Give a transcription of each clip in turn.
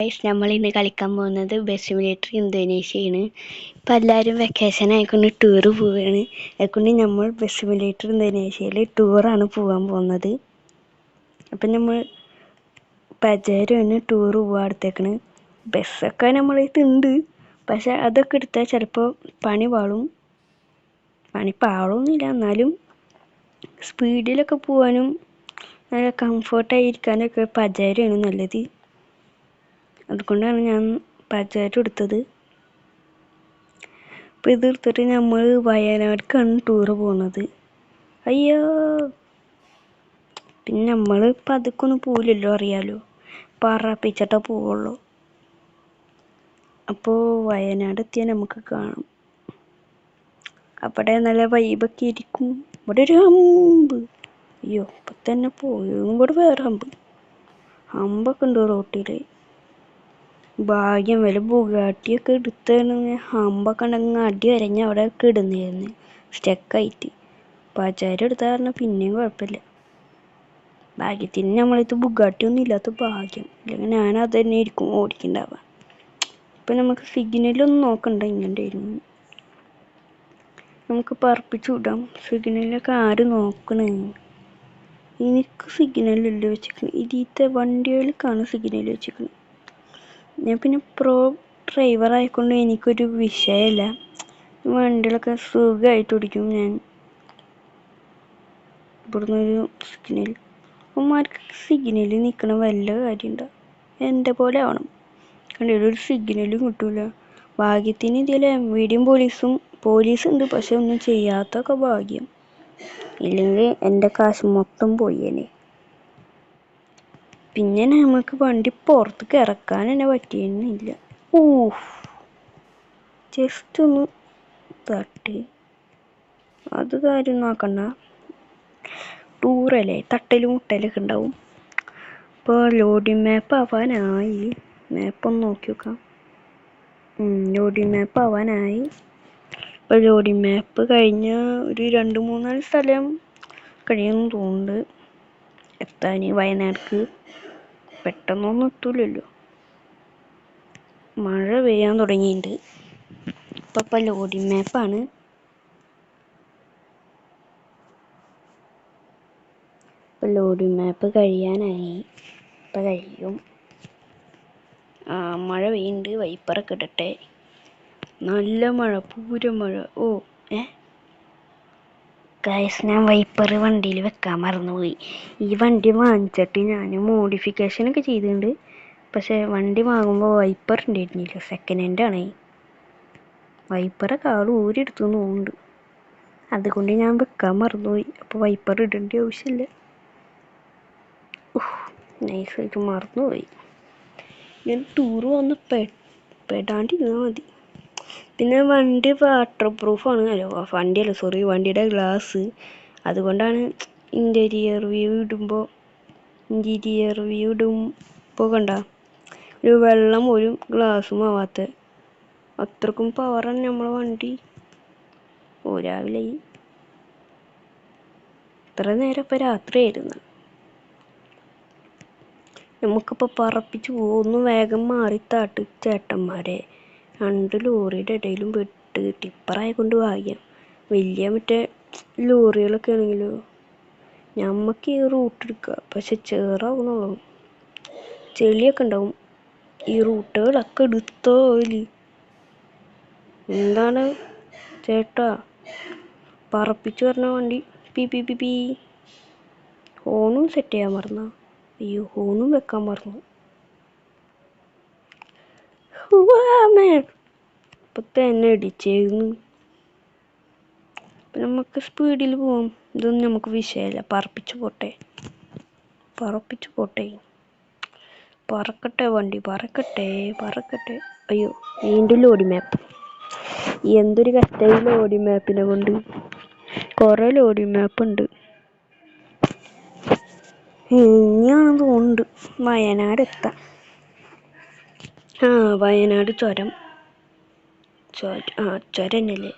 Guys, നമ്മൾ ഇന്ന് കളിക്കാൻ പോകുന്നത് ബസ് സിമുലേറ്റർ ഇന്തോനേഷ്യയാണ്. ഇപ്പം എല്ലാവരും വെക്കേഷൻ ആയിക്കൊണ്ട് ടൂറ് പോവുകയാണ്. അതുകൊണ്ട് നമ്മൾ ബസ് സിമുലേറ്റർ ഇന്തോനേഷ്യയിൽ ടൂറാണ് പോകാൻ പോകുന്നത്. അപ്പം നമ്മൾ പജേരമാണ് ടൂറ് പോകാൻ എടുത്തേക്കണ്. ബസ്സൊക്കെ നമ്മളടുത്തുണ്ട്, പക്ഷെ അതൊക്കെ എടുത്താൽ ചിലപ്പോൾ പണി പാളൊന്നുമില്ല. എന്നാലും സ്പീഡിലൊക്കെ പോകാനും നല്ല കംഫർട്ടായിരിക്കാനൊക്കെ പജേരയാണ് നല്ലത്. അതുകൊണ്ടാണ് ഞാൻ പജേരോ എടുത്തത്. അപ്പോൾ ഇതെടുത്തിട്ട് നമ്മൾ വയനാട്ടിലേക്കാണ് ടൂറ് പോകുന്നത്. അയ്യോ, പിന്നെ നമ്മൾ ഇപ്പം അതൊക്കെ ഒന്നും പോവില്ലല്ലോ, അറിയാലോ, പറപ്പിച്ചിട്ടേ പോവുള്ളൂ. അപ്പോൾ വയനാട് എത്തിയാൽ നമുക്ക് കാണാം. അവിടെ നല്ല വൈബൊക്കെ ഇരിക്കും. ഇവിടെ ഒരു ഹമ്പ്, അയ്യോ ഇപ്പം തന്നെ പോയും. ഇവിടെ വേറെ ഹമ്പൊക്കെ ഉണ്ട് റോട്ടിൽ. ഭാഗ്യം, വല്ല ബുഗാട്ടിയൊക്കെ എടുത്താണെങ്കിൽ ഹമ്പൊക്കെ ഉണ്ടെങ്കിൽ അടി വരഞ്ഞ് അവിടെ ഒക്കെ ഇടുന്നായിരുന്നു സ്റ്റക്കായിട്ട്. പജേരോ എടുത്ത കാരണം പിന്നെയും കുഴപ്പമില്ല. ഭാഗ്യത്തിന് നമ്മളടുത്ത് ബുഗാട്ടിയൊന്നും ഇല്ലാത്ത ഭാഗ്യം, ഇല്ലെങ്കിൽ ഞാനത് തന്നെ ആയിരിക്കും ഓടിക്കണ്ടാവുക. ഇപ്പം നമുക്ക് സിഗ്നലൊന്നും നോക്കണ്ട, ഇങ്ങോട്ടായിരുന്നു നമുക്ക് പറപ്പിച്ചു വിടാം. സിഗ്നലൊക്കെ ആര് നോക്കണേ? എനിക്ക് സിഗ്നലല്ല വെച്ചിരിക്കുന്നത്, ഇതിലത്തെ വണ്ടികൾക്കാണ് സിഗ്നൽ വെച്ചിരിക്കുന്നത്. ഞാൻ പിന്നെ പ്രോ ഡ്രൈവർ ആയിക്കൊണ്ട് എനിക്കൊരു വിഷയമല്ല, വണ്ടികളൊക്കെ സുഖമായിട്ട് ഓടിക്കും ഞാൻ. ഇവിടുന്ന് ഒരു സിഗ്നൽ, അവന്മാർക്ക് സിഗ്നലിൽ നിൽക്കണ വല്ല കാര്യമുണ്ടോ? എൻ്റെ പോലെ ആവണം. കണ്ടില്ല, ഒരു സിഗ്നലും കിട്ടൂല. ഭാഗ്യത്തിന് ഇതിൽ എംവിഡിയും പോലീസുണ്ട്, പക്ഷെ ഒന്നും ചെയ്യാത്തൊക്കെ ഭാഗ്യം. ഇല്ലെങ്കിൽ എൻ്റെ കാശ് മൊത്തം പോയേനെ. പിന്നെ നമുക്ക് വണ്ടി പുറത്തേക്ക് ഇറക്കാൻ തന്നെ പറ്റിയെന്നില്ല. ജസ്റ്റ് ഒന്ന് തട്ടി, അത് കാര്യം നോക്കണ്ട. ടൂറല്ലേ, തട്ടലും മുട്ടലൊക്കെ ഉണ്ടാവും. ഇപ്പോൾ ലോഡിങ് മാപ്പ് ആവാനായി. മാപ്പൊന്ന് നോക്കി നോക്കാം. ലോഡിങ് മാപ്പ് ആവാനായി. ഇപ്പോൾ ലോഡിങ് മാപ്പ് കഴിഞ്ഞ ഒരു 2-3 സ്ഥലം കഴിയുമെന്ന് തോന്നുന്നുണ്ട് എത്താൻ. വയനാട്ടിലേക്ക് പെട്ടെന്നൊന്നും എത്തൂലല്ലോ, മഴ പെയ്യാൻ തുടങ്ങിയിട്ടുണ്ട്. ഇപ്പം ലോഡിങ് മാപ്പാണ്. ഇപ്പം ലോഡിങ് മാപ്പ് കഴിയാനായി. ഇപ്പം കഴിയും. മഴ പെയ്യുന്നുണ്ട്. വൈപ്പറൊക്കെ ഇടട്ടെ. നല്ല മഴ, പൂരം മഴ. ഗൈസ്, ഞാൻ വൈപ്പർ വണ്ടിയിൽ വെക്കാൻ മറന്നുപോയി. ഈ വണ്ടി വാങ്ങിച്ചിട്ട് ഞാൻ മോഡിഫിക്കേഷനൊക്കെ ചെയ്തിട്ടുണ്ട്, പക്ഷേ വണ്ടി വാങ്ങുമ്പോൾ വൈപ്പർ ഉണ്ടായിരുന്നില്ല. സെക്കൻഡ് ഹാൻഡ് ആണ്. വൈപ്പറൊക്കെ ആൾ ഊരെടുത്തു തോന്നുന്നുണ്ട്. അതുകൊണ്ട് ഞാൻ വെക്കാൻ മറന്നുപോയി. അപ്പോൾ വൈപ്പർ ഇടേണ്ട ആവശ്യമില്ല. നൈസായിട്ട് മറന്നുപോയി. ഞാൻ ടൂറ് വന്ന് പെടാണ്ടിരുന്നാൽ മതി. പിന്നെ വണ്ടി വാട്ടർ പ്രൂഫാണ്. വണ്ടിയുടെ ഗ്ലാസ്. അതുകൊണ്ടാണ് ഇൻറ്റീരിയർ വ്യൂ ഇടുമ്പോൾ കണ്ട ഒരു വെള്ളം പോലും ഗ്ലാസ്സും ആവാത്ത അത്രക്കും പവറാണ് നമ്മളെ വണ്ടി. രാവിലെ ഇത്ര നേരം ഇപ്പം രാത്രിയായിരുന്നു. നമുക്കിപ്പോൾ പറപ്പിച്ച് പോകും. ഒന്ന് വേഗം മാറിത്താട്ട് ചേട്ടന്മാരെ. 2 ലോറിയുടെ ഇടയിലും പെട്ട്. ടിപ്പറായിക്കൊണ്ട് ഭാഗ്യം. വലിയ മറ്റേ ലോറികളൊക്കെ ആണെങ്കിലോ നമുക്ക് ഈ റൂട്ട് എടുക്കുക, പക്ഷെ ചേറാവുന്നുള്ളൂ. ചെളിയൊക്കെ ഉണ്ടാവും. ഈ റൂട്ടുകളൊക്കെ എടുത്തോ. എന്താണ് ചേട്ടാ, പറപ്പിച്ച് പറഞ്ഞ വണ്ടി പി ഹോണും സെറ്റ് ചെയ്യാൻ മറന്ന. അയ്യോ, ഹോണും വെക്കാൻ മറന്നു. ഇപ്പം തന്നെ ഇടിച്ചേന്ന്. അപ്പം നമുക്ക് സ്പീഡിൽ പോവാം. ഇതൊന്നും നമുക്ക് വിഷയമല്ല. പറപ്പിച്ച് പോട്ടെ. പറക്കട്ടെ വണ്ടി, പറക്കട്ടെ. അയ്യോ, വീണ്ടും ലോഡിങ് മാപ്പ്. എന്തൊരു കഷ്ടമായി ലോഡിങ് മാപ്പിനെ കൊണ്ട്. കുറേ ലോഡിങ് മാപ്പ് ഉണ്ട്. ഇനിയാണ് തോന്നുന്നുണ്ട് വയനാട് എത്താം. വയനാട് ചുരം തന്നെയല്ലേ?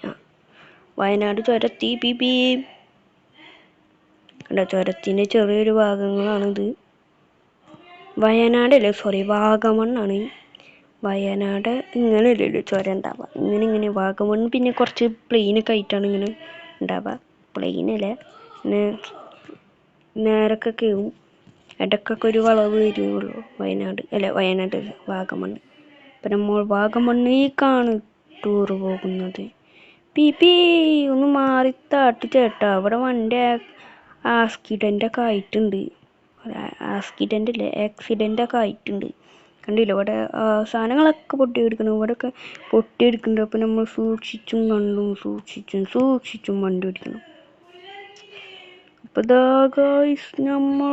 വയനാട് ചുരത്തി കണ്ട, ചുരത്തിൻ്റെ ചെറിയൊരു ഭാഗങ്ങളാണിത്. വയനാടല്ലേ, സോറി, വാഗമണ്ണാണ്. വയനാട് ഇങ്ങനെയല്ലല്ലോ ചുരം ഉണ്ടാവുക, ഇങ്ങനെ വാഗമൺ പിന്നെ കുറച്ച് പ്ലെയിനൊക്കെ ആയിട്ടാണ് ഇങ്ങനെ ഉണ്ടാവുക. പ്ലെയിനല്ല, പിന്നെ നേരൊക്കെ ആവും, ഇടയ്ക്കൊക്കെ ഒരു വളവ് വരുള്ളൂ. വയനാട് വാഗമൺ. അപ്പം നമ്മൾ വാഗമണ്ണിലേക്കാണ് ടൂറ് പോകുന്നത്. ഒന്ന് മാറിത്താട്ട് ചേട്ടാ, അവിടെ വണ്ടി ആക്സിഡൻ്റൊക്കെ ആയിട്ടുണ്ട്. ആക്സിഡൻ്റൊക്കെ ആയിട്ടുണ്ട്, കണ്ടില്ല? ഇവിടെ സാധനങ്ങളൊക്കെ പൊട്ടിയെടുക്കണം, ഇവിടെയൊക്കെ പൊട്ടിയെടുക്കുന്നുണ്ട്. അപ്പം നമ്മൾ സൂക്ഷിച്ചും കണ്ടും സൂക്ഷിച്ചും വണ്ടി ഓടിക്കണം. അപ്പോൾ നമ്മൾ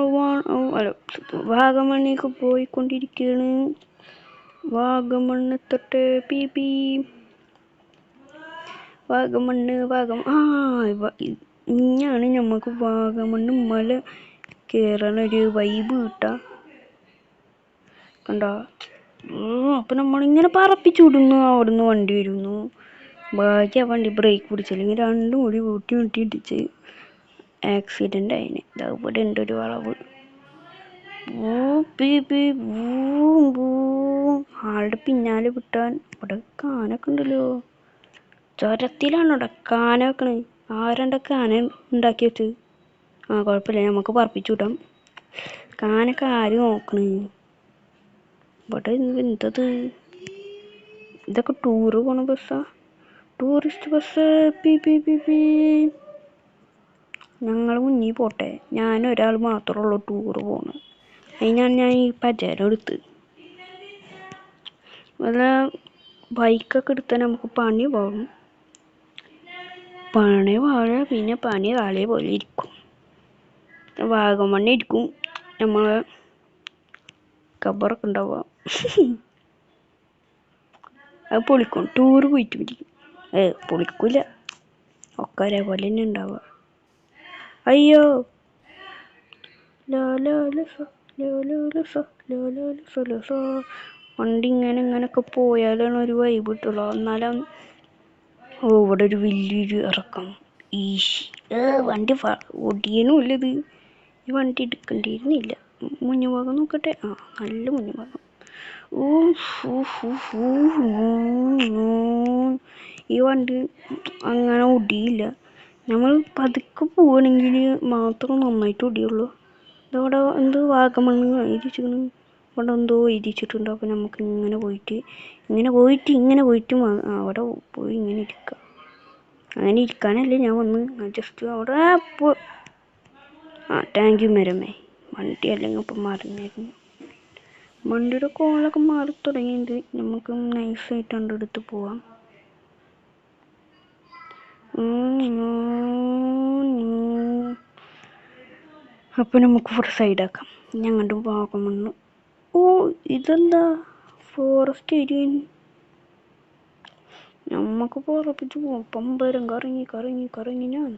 വാഗമണ്ണിലേക്ക് പോയിക്കൊണ്ടിരിക്കുകയാണ്. വാഗമണ്ണ് തൊട്ട് വാഗമണ്ണ് ഇനിയാണ് നമുക്ക് വാഗമണ്ണ് മല കയറാൻ ഒരു വൈബ് കിട്ടാം. കണ്ടോ? അപ്പം നമ്മളിങ്ങനെ പറപ്പിച്ചു വിടുന്നു, അവിടുന്ന് വണ്ടി വരുന്നു. ബാക്കി ആ വണ്ടി ബ്രേക്ക് പിടിച്ചില്ലെങ്കിൽ രണ്ടും കൂടി കൂട്ടി ഇടിച്ച് ആക്സിഡൻ്റ് ആയിന്. ഇവിടെ ഉണ്ട് ഒരു വളവ്. ആളുടെ പിന്നാലെ വിട്ടാൻ. ഇവിടെ കാനൊക്കെ ഉണ്ടല്ലോ, ചുരത്തിലാണ് ഇവിടെ കാന വെക്കണേ. ആരണ്ട കാന ഉണ്ടാക്കി വെച്ച്? കുഴപ്പമില്ല, നമുക്ക് പറപ്പിച്ചു വിടാം. കാനൊക്കെ ആര് നോക്കണേ? ഇവിടെ എന്തത്? ഇതൊക്കെ ടൂറ് പോണ ബസ്സാ? Tourist bus. ഞങ്ങൾ മുന്നിൽ പോട്ടെ, ഞാനൊരാൾ മാത്രമേ ഉള്ളൂ ടൂറ് പോണത്. അതിനാണ് ഞാൻ ഈ പജരം എടുത്ത്. വല്ല ബൈക്കൊക്കെ എടുത്താൽ നമുക്ക് പണി പോകും. പിന്നെ പണി കാലേ പോലെ ഇരിക്കും. വാഗമണ്ണി ഇരിക്കും നമ്മളെ കബറൊക്കെ ഉണ്ടാവുക. അത് പൊളിക്കും, ടൂറ് പോയിട്ട് പിടിക്കും. പൊളിക്കൂല, ഒക്കെ ഒരേപോലെ തന്നെ ഉണ്ടാവുക. അയ്യോ, വണ്ടി ഇങ്ങനെയൊക്കെ പോയാലാണ് ഒരു വൈബ് കിട്ടുള്ളൂ. എന്നാലും ഇവിടെ ഒരു വലിയൊരു ഇറക്കം. വണ്ടി ഒടിയനുമില്ലത്. ഈ വണ്ടി എടുക്കേണ്ടിയിരുന്നില്ല. മുന്നുഭാഗം നോക്കട്ടെ. നല്ല മുന്നുഭാഗം. ഈ വണ്ടി അങ്ങനെ ഒടിയില്ല. നമ്മൾ പതുക്കെ പോവുകയാണെങ്കിൽ മാത്രം നന്നായിട്ട് ഒടിയുള്ളൂ. ഇതവിടെ എന്തോ വാഗമണ്ണ് എഴുതിച്ചിരിക്കുന്നു. അവിടെ എന്തോ എഴുതിച്ചിട്ടുണ്ട്. അപ്പം നമുക്ക് ഇങ്ങനെ പോയിട്ട് അവിടെ പോയി ഇങ്ങനെ ഇരിക്കുക. അങ്ങനെ ഇരിക്കാനല്ലേ ഞാൻ വന്ന്. ജസ്റ്റ് അവിടെ താങ്ക് യു മരമേ. വണ്ടി അല്ലെങ്കിൽ ഇപ്പം മറിഞ്ഞായിരുന്നു. വണ്ടിയുടെ കോളൊക്കെ മാറി തുടങ്ങിയിട്ട് നമുക്ക് നൈസായിട്ട് കണ്ടെടുത്ത് പോവാം. അപ്പം നമുക്ക് ഇവിടെ സൈഡാക്കാം. ഞങ്ങളുടെ വാഗമണ്ണ്. ഇതെന്താ ഫോറസ്റ്റ് ഏരിയ? നമുക്ക് പറപ്പിച്ച് പോവാം. പമ്പരം കറങ്ങി ഞാൻ.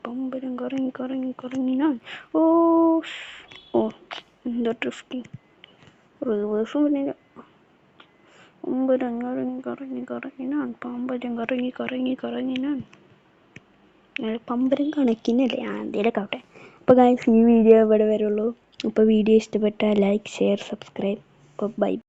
എന്താ ഡ്രിഫ്റ്റിങ്, റിവേഴ്സും പിന്നെ പമ്പരം കറങ്ങി ഞാൻ. പമ്പരം കണക്കിനല്ലേ, എന്തേലൊക്കെ ആവട്ടെ. അപ്പോൾ ഗായ്സ്, ഈ വീഡിയോ ഇവിടെ വരുള്ളൂ. അപ്പോൾ വീഡിയോ ഇഷ്ടപ്പെട്ടാൽ ലൈക്ക്, ഷെയർ, സബ്സ്ക്രൈബ്. അപ്പോൾ ബൈ.